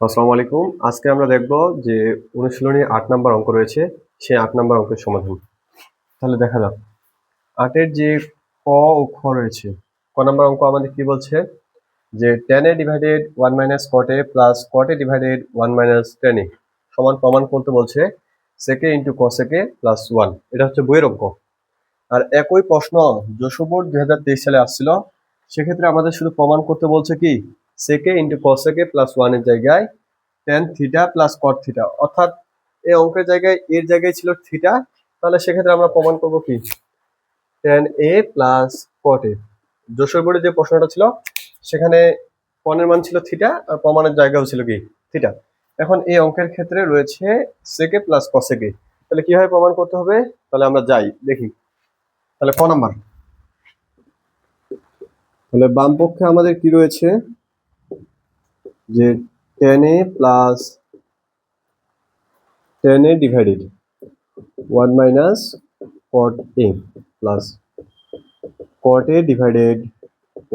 আসসালামু আলাইকুম। আজকে আমরা দেখব যে অনুশীলনী ৮ নাম্বার অঙ্ক রয়েছে, সেই ৮ নাম্বার অঙ্কের সমাধান। তাহলে দেখা যাক। ৮ এর যে ক ও খ রয়েছে, ক নাম্বার অঙ্ক আমাদের কি বলছে যে tan a divided 1 minus cot a plus cot a divided 1 minus tan a সমান প্রমাণ করতে বলছে sec a into cos a plus 1। এটা হচ্ছে বইয়ের অঙ্ক। আর একই প্রশ্ন যশোর বোর্ড 2023 সালে আসছিল। সেক্ষেত্রে আমাদের শুধু প্রমাণ করতে বলছে কি sec a into cos a plus 1 এর জায়গায় tan theta plus cot theta, অর্থাৎ এই অঙ্কের জায়গায় এর জায়গায় ছিল থিটা। তাহলে সেক্ষেত্রে আমরা প্রমাণ করব কি tan a plus cot a। Jessore বোর্ডে যে প্রশ্নটা ছিল সেখানে কোণের মান ছিল থিটা আর প্রমাণের জায়গাও ছিল কি থিটা। এখন এই অঙ্কের ক্ষেত্রে রয়েছে sec a plus cos a। তাহলে কিভাবে প্রমাণ করতে হবে, তাহলে আমরা যাই দেখি। তাহলে ক নাম্বার, তাহলে বাম পক্ষে আমাদের কি রয়েছে যে tan a plus tan a divided 1 minus cot a plus cot a divided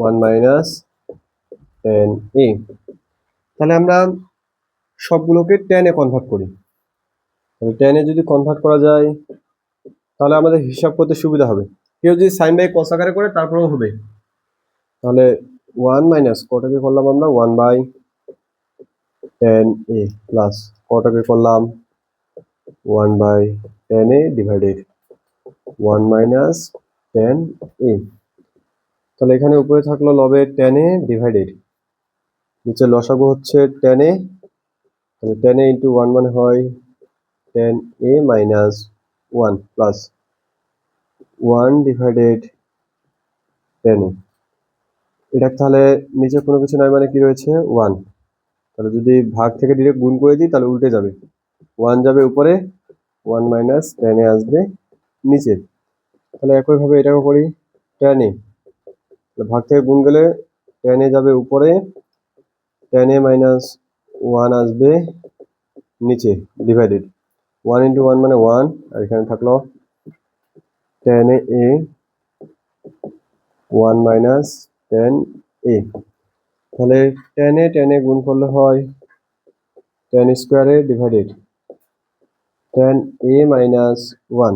1 minus tan a। তাহলে আমরা সবগুলোকে tan এ কনভার্ট করি। তাহলে tan এ যদি কনভার্ট করা যায় তাহলে আমাদের হিসাব করতে সুবিধা হবে। কেউ যদি sin বাই cos আকারে করে তারপরেও হবে। তাহলে 1 মাইনাস cot a কে করলাম আমরা 1 by tan a plus cot a কে করলাম 1 by tan a divided 1 minus tan a। তাহলে এখানে উপরে থাকলো লবে tan a ডিভাইডেড, নিচে লসাগু হচ্ছে tan a। তাহলে tan a ইন্টু 1 মানে হয় tan a minus 1 plus 1 divided tan a। এটা তাহলে নিচে কোনো কিছু নাই মানে কি রয়েছে 1। তাহলে যদি ভাগ থেকে ডিরেক্ট গুণ করে দিই তাহলে উল্টে যাবে, 1 যাবে উপরে, 1 মাইনাস tan a আসবে নিচে। তাহলে একইভাবে এটাও করি tan a, ভাগ থেকে গুণ গেলে tan a যাবে উপরে, tan a মাইনাস 1 আসবে নিচে ডিভাইডেড 1 ইন্টু 1 মানে 1, আর এখানে থাকলো tan a 1 minus tan a। তাহলে tan a গুণ করলে হয় tan স্কোয়ারে ডিভাইডেড tan a মাইনাস 1।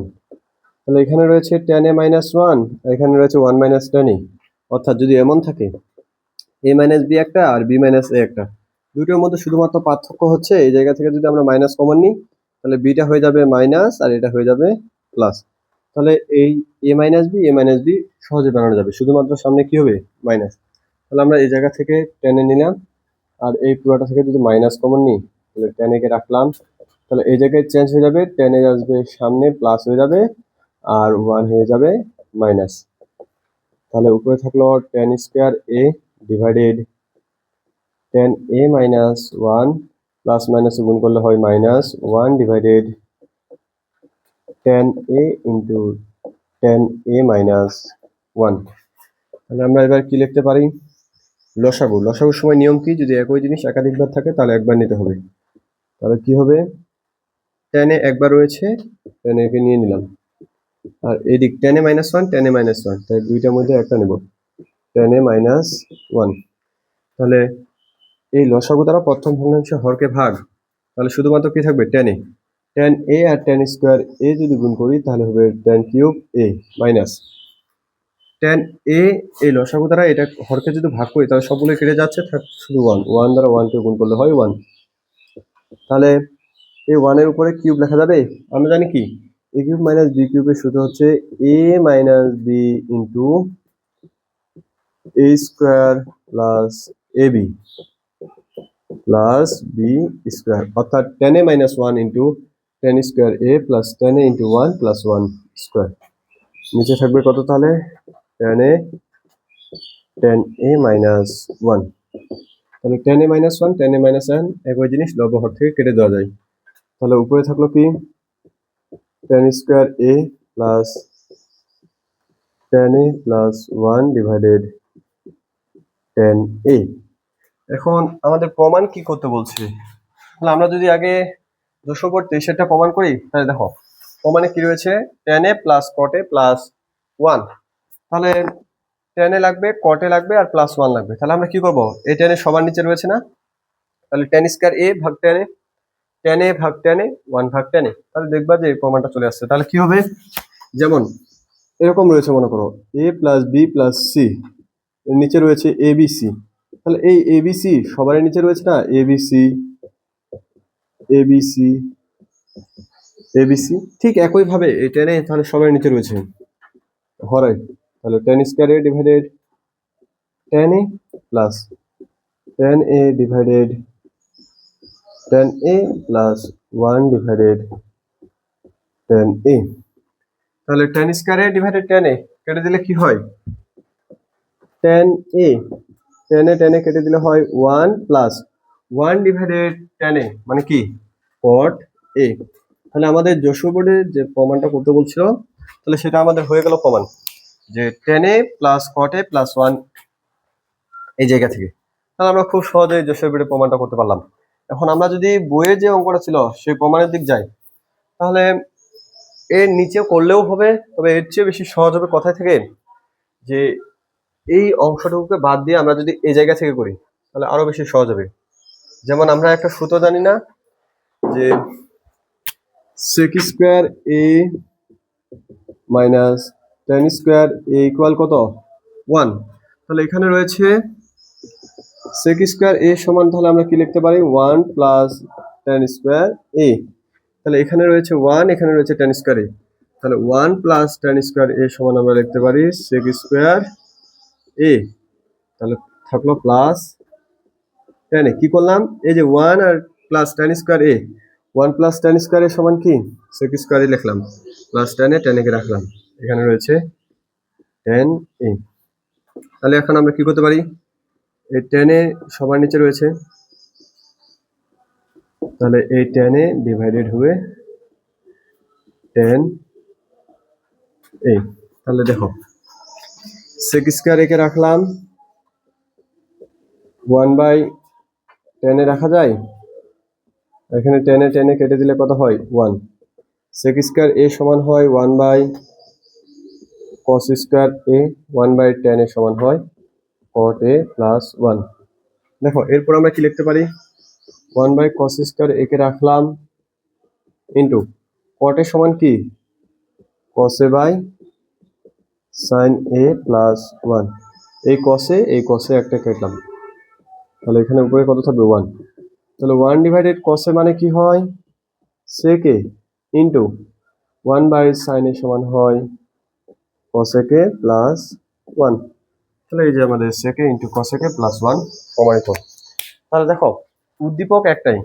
তাহলে এখানে রয়েছে tan a মাইনাস 1 আর এখানে রয়েছে 1 মাইনাস tan a। অর্থাৎ যদি এমন থাকে a মাইনাস b একটা আর b মাইনাস a একটা, দুটোর মধ্যে শুধুমাত্র পার্থক্য হচ্ছে এই জায়গা থেকে যদি আমরা মাইনাস কমন নিই তাহলে বিটা হয়ে যাবে মাইনাস আর এটা হয়ে যাবে প্লাস। তাহলে এই a মাইনাস b সহজে বানানো যাবে, শুধুমাত্র সামনে কি হবে মাইনাস। তাহলে আমরা এই জায়গা থেকে tan a নিলাম আর এই পুরোটা থেকে যদি মাইনাস কমন নিই তাহলে tan a কে রাখলাম। তাহলে এই জায়গায় চেঞ্জ হয়ে যাবে, tan a আসবে সামনে প্লাস হয়ে যাবে আর 1 হয়ে যাবে মাইনাস। তাহলে উপরে থাকলো tan square a divided tan a minus 1 plus minus গুণ করলে হয় minus 1 divided tan a into tan a minus 1। তাহলে আমরা এবার কি লিখতে পারি, লসাগুর সময় নিয়ম কি, যদি একই জিনিস একাধিকবার থাকে তাহলে একবার নিতে হবে। তাহলে কি হবে, tan a একবার রয়েছে, tan a কে নিয়ে নিলাম, আর এদিক tan a minus 1 tan a minus 1, তাহলে দুইটার মধ্যে একটা নেব tan a মাইনাস 1। তাহলে এই লসাগু দ্বারা প্রথম ভগ্নাংশে হরকে ভাগ, তাহলে শুধুমাত্র কি থাকবে tan a আর tan স্কোয়ার a যদি গুণ করি তাহলে হবে tan cube a minus tan a। এই লসাগু দ্বারা এটা হরকে যদি ভাগ করি তাহলে সবগুলো কেটে যাচ্ছে, শুধু 1 দ্বারা 1 কে গুণ করলে হয় 1। তাহলে এই 1 এর উপরে কিউব লেখা যাবে, আমরা জানি কি a কিউব মাইনাস b কিউবের সূত্র হচ্ছে a minus b into a square plus ab plus B square, অর্থাৎ tan a minus 1 into tan square a plus tan a into 1 plus 1 square. নিচে থাকবে কত তাহলে tan a মাইনাস 1। তাহলে tan a minus 1 tan a minus 1 একই জিনিস, লব হর থেকে কেটে দেওয়া যায়। তাহলে উপরে থাকলো কি tan square a plus tan a plus 1 divided tan a। এখন আমাদের প্রমাণ কি করতে বলছে, তাহলে আমরা যদি আগে 223 টা প্রমাণ করি তাহলে দেখো প্রমাণে কি রয়েছে tan a plus cot a plus 1। তাহলে tan a লাগবে, cot a লাগবে আর প্লাস 1 লাগবে। তাহলে আমরা কি করব, এই tan a সবার নিচে রয়েছে না, তাহলে টেন স্কোয়ার এ ভাগ টেন এ, টেন এ ভাগ টেন এ, ওয়ান ভাগ টেন এ, তাহলে দেখবা যে এই প্রমাণটা চলে আসছে। তাহলে কি হবে, যেমন এরকম রয়েছে মনে করো এ প্লাস বি প্লাস সি, এর নিচে রয়েছে এ বি সি, তাহলে এই এ বি সি সবার নিচে রয়েছে না, A B C A B C A B C, ঠিক একইভাবে এই টেন এ তাহলে সবার নিচে রয়েছে হরাই, তাহলে টেন স্কোয়ার এ ডিভাইডেড টেন এ প্লাস টেন এ ডিভাইডেড টেন এ প্লাস ওয়ান ডিভাইডেড টেন এ, তাহলে টেন স্কোয়ার এ ডিভাইডেড টেন এ কেটে দিলে কি হয়, টেন এ, টেন এ কেটে দিলে হয় one plus one divided ten এ মানে কি কট এ। তাহলে আমাদের যশোর বোর্ডে যে প্রমাণটা করতে বলছিল, তাহলে সেটা আমাদের হয়ে গেল প্রমাণ, যে টেন এ প্লাস কট এ প্লাস ওয়ান এই জায়গা থেকে। তাহলে আমরা খুব সহজেই যশোর বোর্ডে প্রমাণটা করতে পারলাম। এখন আমরা যদি বইয়ে যে অঙ্কটা ছিল সেই প্রমাণের দিক যাই, তাহলে এর নিচে করলেও হবে, তবে এর চেয়ে বেশি সহজ হবে কোথায় থেকে, যে এই অংশটুকুকে বাদ দিয়ে আমরা যদি এই জায়গা থেকে করি তাহলে আরো বেশি সহজ হবে। যেমন আমরা একটা সূত্র জানি না, যে sec স্কোয়ার এ মাইনাস টেন স্কোয়ার এ ইকুয়াল কত, ওয়ান। তাহলে এখানে রয়েছে sec স্কোয়ার এ সমান, তাহলে আমরা কি লিখতে পারি, ওয়ান প্লাস টেন স্কোয়ার এ, তাহলে এখানে রয়েছে ওয়ান, এখানে রয়েছে টেন স্কোয়ার এ, তাহলে one plus ten square A সমান আমরা লিখতে পারি sec স্কোয়ার এ, তাহলে থাকলো প্লাস টেন এ, কি করলাম, এই যে one R plus ten square A, one plus ten square A সমান কি sec স্কোয়ার এ লিখলাম, প্লাস টেন এ কে রাখলাম, এখানে রয়েছে টেন এ। তাহলে এখন আমরা কি করতে পারি, এই টেন এ সবার নিচে রয়েছে, তাহলে এই টেন এ ডিভাইডেড হয়ে টেন এ, তাহলে দেখো sec স্কোয়ার এ কে রাখলাম, ওয়ান বাই টেন এ রাখা যায়, এখানে টেন এ কেটে দিলে কত হয়, ওয়ান, sec স্কোয়ার এ সমান হয় one by cos square A, one by tan A সমান হয় cot এ প্লাস ওয়ান। দেখো এরপর আমরা কি লিখতে পারি, one by cos square A কে রাখলাম ইন্টু cot এ সমান কি cos A by sin A plus one, এই cos এ একটা কাটলাম, তাহলে এখানে উপরে কত থাকবে, ওয়ান। তাহলে ওয়ান ডিভাইডেড cos এ মানে কি হয় sec A into one by sin A সমান হয় cosec এ প্লাস ওয়ান। তাহলে এই যে আমাদের sec A into cosec A plus one প্রমাণিত। তাহলে দেখো উদ্দীপক একটাই,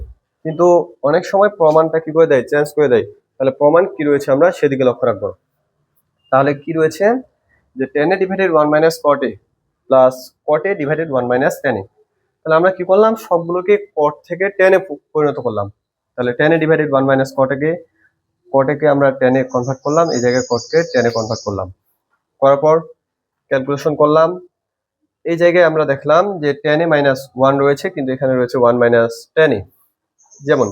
কিন্তু অনেক সময় প্রমাণটা কি করে দেয়, চেঞ্জ করে দেয়। তাহলে প্রমাণ কি রয়েছে আমরা সেদিকে লক্ষ্য রাখবো। তাহলে কি রয়েছে, যে টেন এ ডিভাইডেড ওয়ান মাইনাস কট এ প্লাস কট এ ডিভাইডেড ওয়ান মাইনাস টেন এ। তাহলে আমরা কি করলাম, সবগুলোকে কট থেকে টেন এ পরিণত করলাম। তাহলে টেন এ ডিভাইডেড ওয়ান মাইনাস কট একে আমরা টেন এ কনভার্ট করলাম, এই জায়গায় কটকে টেন এ কনভার্ট করলাম, করার পর ক্যালকুলেশন করলাম, এই জায়গায় আমরা দেখলাম যে টেন এ মাইনাস ওয়ান রয়েছে, কিন্তু এখানে রয়েছে ওয়ান মাইনাস টেন এ। যেমন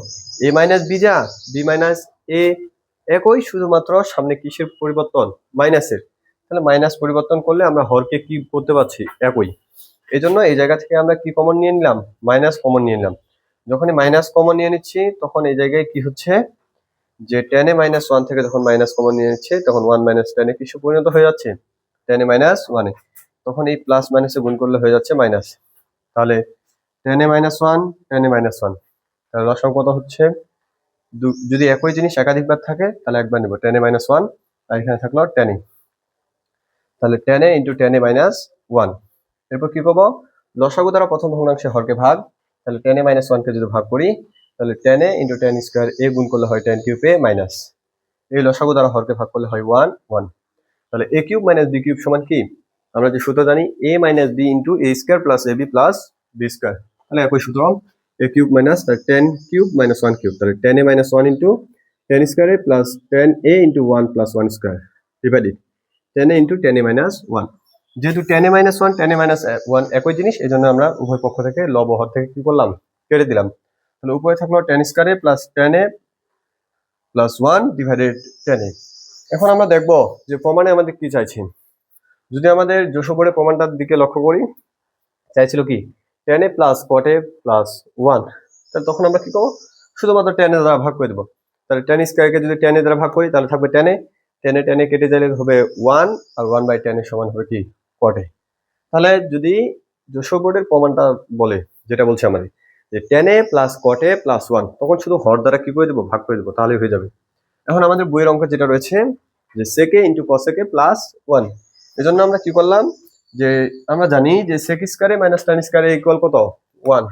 এ মাইনাস বি যা বি মাইনাস এ একই, শুধুমাত্র সামনে কিসের পরিবর্তন, মাইনাসের। তাহলে মাইনাস পরিবর্তন করলে আমরা হরকে কি করতে পারছি, একই। এই জন্য এই জায়গা থেকে আমরা কি কমন নিয়ে নিলাম, মাইনাস কমন নিয়ে নিলাম। যখনই মাইনাস কমন নিয়ে নিচ্ছি তখন এই জায়গায় কি হচ্ছে, যে টেন এ মাইনাস ওয়ান থেকে যখন মাইনাস কমন নিয়ে নিচ্ছে তখন ওয়ান মাইনাস টেন এ কিছু পরিণত হয়ে যাচ্ছে টেন এ মাইনাস ওয়ানে, তখন এই প্লাস মাইনাসে গুণ করলে হয়ে যাচ্ছে মাইনাস। তাহলে tan A minus one, tan A minus one, তাহলে লসাগু কত হচ্ছে, যদি একই জিনিস একাধিকবার থাকে তাহলে একবার নেব, টেন এ মাইনাস ওয়ান, আর এখানে থাকলো টেন এ, তাহলে tan A into tan A minus one. এরপর কি করবো, লসাগু দ্বারা প্রথম ভগ্নাংশে হরকে ভাগ, তাহলে টেন এ মাইনাস ওয়ানকে যদি ভাগ করি তাহলে tan A into tan square এ গুণ করলে হয় টেন কিউব এ মাইনাস, এই লসাগু দ্বারা হরকে ভাগ করলে হয় ওয়ান ওয়ান। তাহলে A cube minus B cube সমান কি, আমরা যে সূত্র জানি A minus B into A square plus A B plus B square, তাহলে একই সূত্র, A cube minus tan cube minus one cube, তাহলে tan A minus one into tan square A plus tan A into one plus one square divided ten A into tan A minus one. যেহেতু tan A minus one tan A minus one একই জিনিস, এই জন্য আমরা উভয় পক্ষ থেকে লব হর থেকে কি করলাম, কেটে দিলাম। তাহলে উপরে থাকলো ten square A plus tan A plus one divided ten এ। এখন আমরা দেখবো যে প্রমাণে আমাদের কি চাইছি। যদি আমাদের যশোর বোর্ডের প্রমাণটার দিকে লক্ষ্য করি, চাইছিল কি tan a plus cot a plus 1, তাহলে তখন আমরা কি করব, শুধুমাত্র tan a দ্বারা ভাগ করে দেব। তাহলে tan স্কয়ার কে যদি tan a দ্বারা ভাগ করি তাহলে থাকবে tan a কেটে গেলে হবে 1, আর 1/tan a সমান হবে কি cot a। তাহলে যদি জোসেফ বোর্ডের প্রমাণটা বলে, যেটা বলছে আমাদের যে tan a plus cot a plus 1, তখন শুধু হর দ্বারা কি করে দেব, ভাগ করে দেব, তাহলেই হয়ে যাবে। এখন আমাদের বইয়ের অঙ্ক যেটা রয়েছে যে sec a into cos a plus 1, এজন্য আমরা কি করলাম, যে আমরা জানি যে sec square a minus tan square a equal কত 1,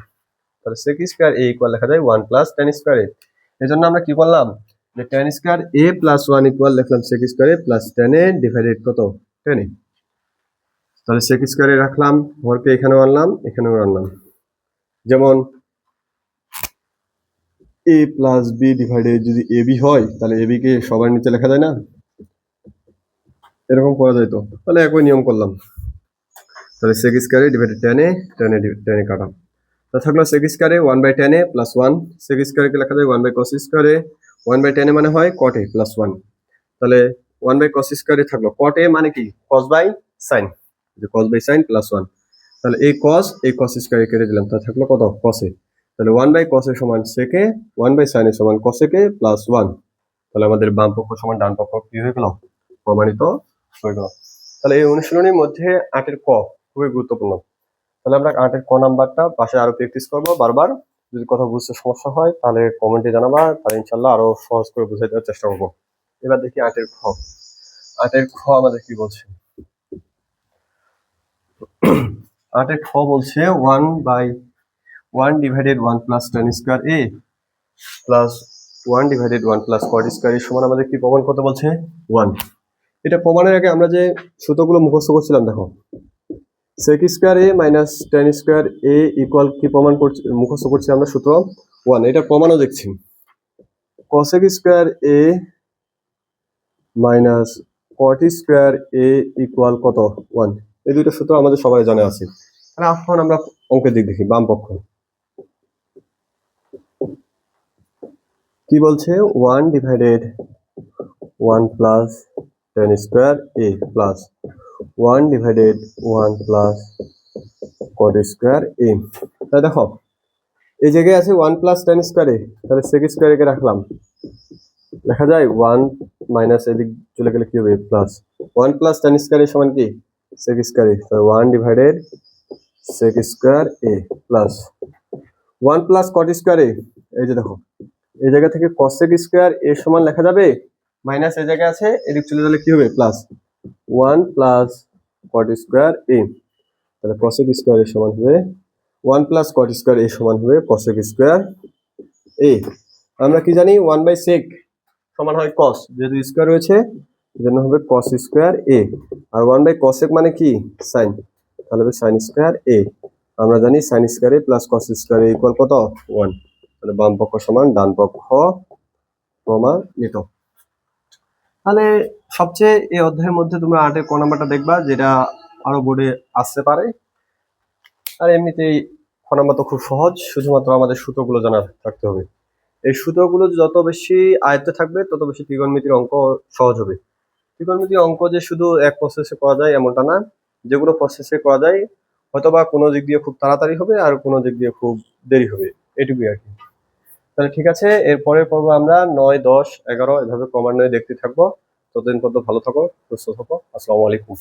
তাহলে sec স্কয়ার a ইকুয়াল লেখা যায় 1 প্লাস tan স্কয়ার a। এজন্য আমরা কি করলাম, যে tan square a plus 1 equal লিখলাম sec square a plus tan a divided কত tan a। তাহলে sec স্কয়ার a রাখলাম, হরকে এখানেও আনলাম এখানেও আনলাম। যেমন a প্লাস b ডিভাইডেড যদি ab হয় তাহলে ab কে সবার নিচে লেখা যায় না, এরকম করা যায় তো, তাহলে একই নিয়ম করলাম। তাহলে sec square a divided tan a কাটা, তা থাকলো sec square a 1/tan a plus 1, sec square কে লেখা যায় 1/cos square a, 1/tan a মানে হয় cot a প্লাস 1, তাহলে 1/cos স্কয়ার a থাকলো, cot a মানে কি cos বাই sin, যে cos বাই sin প্লাস 1, তাহলে এই cos স্কয়ার a কেটে দিলাম, তা থাকলো কত cos a, তাহলে 1/cos a সমান sec a, 1/sin a সমান cos a প্লাস 1, তাহলে আমাদের বাম পক্ষ সমান ডান পক্ষ কি হয়ে গেল, প্রমাণিত হয়ে গেল। তাহলে এই অনুশীলনীর মধ্যে 8 এর ক খুবই গুরুত্বপূর্ণ। তাহলে আমরা 8 এর ক নাম্বারটা পাশে আরো প্র্যাকটিস করব বারবার। যদি কথা বুঝতে সমস্যা হয় তাহলে কমেন্টে জানাবা, তাহলে ইনশাআল্লাহ আরো সহজ করে বুঝাই দেওয়ার চেষ্টা করব। এবার দেখি 8 এর খ। 8 এর খ আমাদের কি বলছে? 8 এর খ বলছে 1/1 divided 1 plus tan square a plus 1 divided 1 plus cot square এর সমান আমাদের কি প্রমাণ করতে বলছে 1। এটা প্রমাণের আগে আমরা যে সূত্রগুলো মুখস্থ করছিলাম দেখো, sec square a minus tan square a equal কি প্রমাণ করছি, মুখস্থ করছি আমরা সূত্র 1, এটা প্রমাণও দেখছি। cosec square a minus cot square a equal কত 1, এই দুইটা সূত্র আমাদের সবাই জানা আছে। তাহলে এখন আমরা অঙ্কের দিক দেখি, বাম পক্ষ কি বলছে, 1 divided 1 plus tan square a plus 1 divided 1 plus cot square a। তাহলে দেখো এই জায়গায় আছে 1 প্লাস tan স্কয়ার a, তাহলে sec স্কয়ার a কে রাখলাম, লেখা যায় 1 মাইনাস এদিক চলে গেলে কি হবে plus 1 plus tan square a সমান কি sec স্কয়ার a, তাহলে 1 divided sec square a plus 1 plus cot square a। এই যে দেখো এই জায়গা থেকে cosec স্কয়ার a সমান লেখা যাবে, মাইনাস এই জায়গায় আছে এদিক চলে গেলে কি হবে plus 1 plus cot square a, তাহলে cosec স্কয়ার a সমান হবে 1 প্লাস cot স্কয়ার a সমান হবে cosec স্কয়ার a। আমরা কি জানি 1/sec সমান হয় cos, যেহেতু স্কয়ার রয়েছে এজন্য হবে cos square a, R 1/cosec মানে কি sin, তাহলে হবে sin স্কয়ার a। আমরা জানি sin square a plus cos square a equal কত 1, তাহলে বাম পক্ষ সমান ডান পক্ষ প্রমাণিত। তাহলে সবচেয়ে এই অধ্যায়ের মধ্যে তোমরা 8 এর ক নাম্বারটা দেখবা, যেটা আরো বোর্ডে আসতে পারে। আর এমনিতেই খ নাম্বার তো খুব সহজ, শুধুমাত্র আমাদের সূত্রগুলো জানা থাকতে হবে। এই সূত্রগুলো যত বেশি আয়ত্তে থাকবে তত বেশি ত্রিকোণমিতির অঙ্ক সহজ হবে। ত্রিকোণমিতির অঙ্ক যে শুধু এক প্রসেসে করা যায় এমনটা না, যেগুলো প্রসেসে করা যায় হয়তোবা কোনো দিক দিয়ে খুব তাড়াতাড়ি হবে আর কোনো দিক দিয়ে খুব দেরি হবে, এটুকুই আর কি। তাহলে ঠিক আছে, এরপরের পর্ব আমরা 9, 10, 11 এভাবে ক্রমান্বয়ে দেখতে থাকবো। ততদিন পর্যন্ত ভালো থাকো, সুস্থ থাকো, আসসালামু আলাইকুম।